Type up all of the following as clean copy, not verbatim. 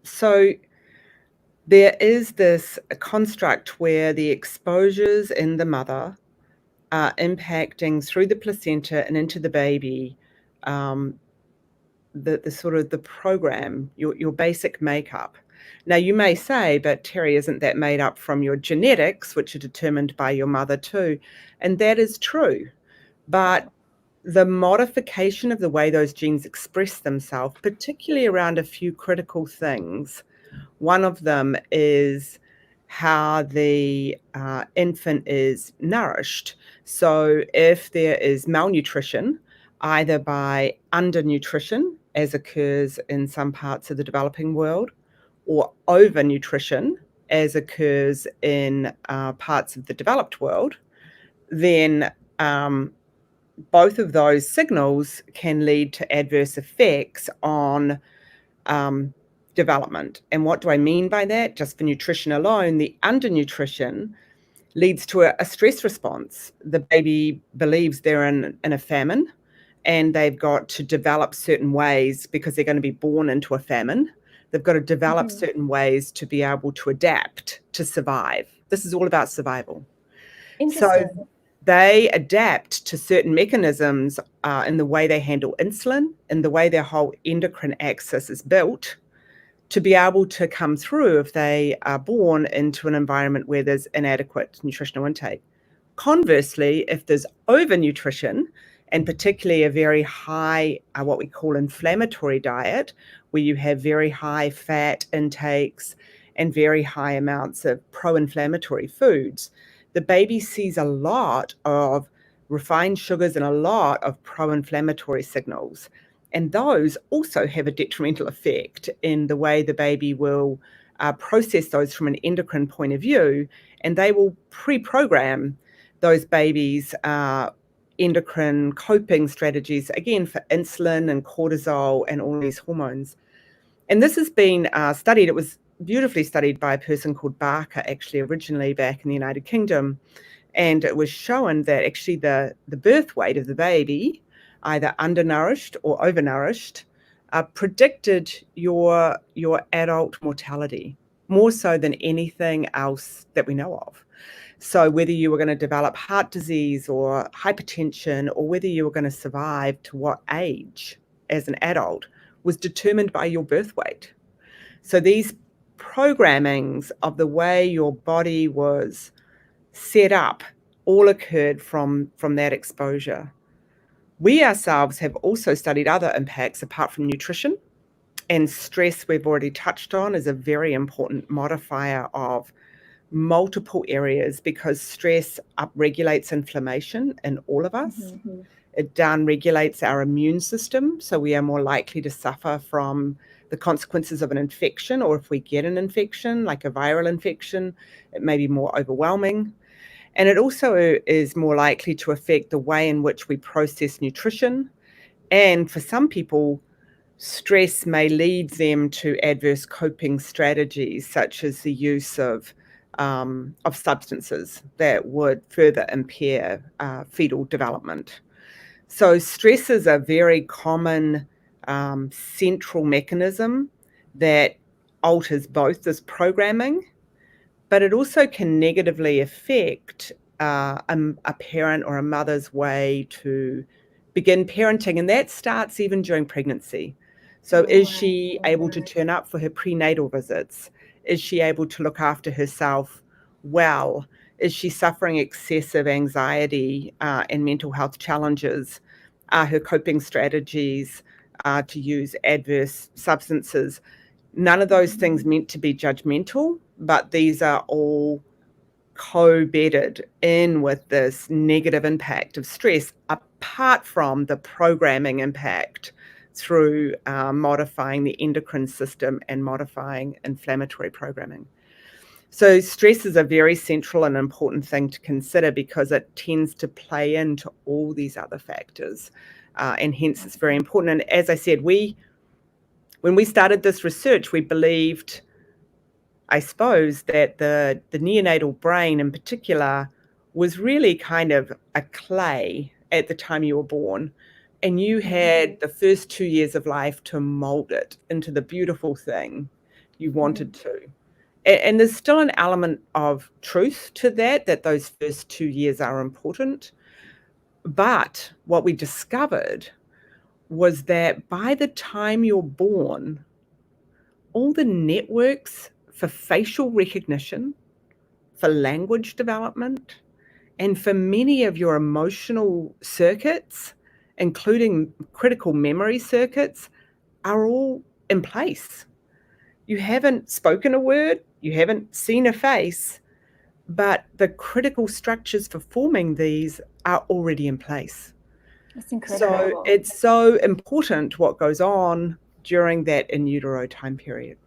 So there is this construct where the exposures in the mother are impacting through the placenta and into the baby, um, the sort of the program, your basic makeup. Now you may say, but Terrie, isn't that made up from your genetics, which are determined by your mother too? And that is true. But the modification of the way those genes express themselves, particularly around a few critical things, one of them is how the infant is nourished. So if there is malnutrition, either by undernutrition, as occurs in some parts of the developing world, or overnutrition, as occurs in parts of the developed world, then both of those signals can lead to adverse effects on development. And what do I mean by that? Just for nutrition alone, the undernutrition leads to a stress response. The baby believes they're in a famine, and they've got to develop certain ways because they're going to be born into a famine. They've got to develop certain ways to be able to adapt, to survive. This is all about survival. Interesting. So they adapt to certain mechanisms in the way they handle insulin, in the way their whole endocrine axis is built, to be able to come through if they are born into an environment where there's inadequate nutritional intake. Conversely, if there's overnutrition, and particularly a very high, what we call inflammatory diet, where you have very high fat intakes and very high amounts of pro-inflammatory foods, the baby sees a lot of refined sugars and a lot of pro-inflammatory signals. And those also have a detrimental effect in the way the baby will process those from an endocrine point of view, and they will pre-program those babies' endocrine coping strategies, again, for insulin and cortisol and all these hormones. And this has been studied. It was beautifully studied by a person called Barker, actually, originally back in the United Kingdom. And it was shown that actually the birth weight of the baby, either undernourished or overnourished, predicted your adult mortality more so than anything else that we know of. So whether you were going to develop heart disease or hypertension, or whether you were going to survive to what age as an adult, was determined by your birth weight. So these programmings of the way your body was set up all occurred from that exposure. We ourselves have also studied other impacts apart from nutrition, and stress we've already touched on is a very important modifier of multiple areas, because stress upregulates inflammation in all of us. It downregulates our immune system, so we are more likely to suffer from the consequences of an infection, or if we get an infection, like a viral infection, it may be more overwhelming. And it also is more likely to affect the way in which we process nutrition. And for some people, stress may lead them to adverse coping strategies, such as the use of substances that would further impair fetal development. So stress is a very common central mechanism that alters both this programming, but it also can negatively affect a parent or a mother's way to begin parenting, and that starts even during pregnancy. So is she able to turn up for her prenatal visits? Is she able to look after herself well? Is she suffering excessive anxiety and mental health challenges? Are her coping strategies to use adverse substances? None of those things meant to be judgmental, but these are all co-bedded in with this negative impact of stress, apart from the programming impact through modifying the endocrine system and modifying inflammatory programming. So stress is a very central and important thing to consider, because it tends to play into all these other factors, and hence it's very important. And as I said, when we started this research, we believed, I suppose, that the neonatal brain in particular was really kind of a clay at the time you were born, and you had the first 2 years of life to mold it into the beautiful thing You wanted to. And there's still an element of truth to that those first 2 years are important. But what we discovered was that by the time you're born, all the networks for facial recognition, for language development, and for many of your emotional circuits, including critical memory circuits, are all in place. You haven't spoken a word, you haven't seen a face, but the critical structures for forming these are already in place. That's incredible. So it's so important what goes on during that in utero time period.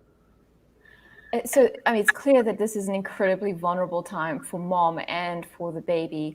So, I mean, it's clear that this is an incredibly vulnerable time for mom and for the baby.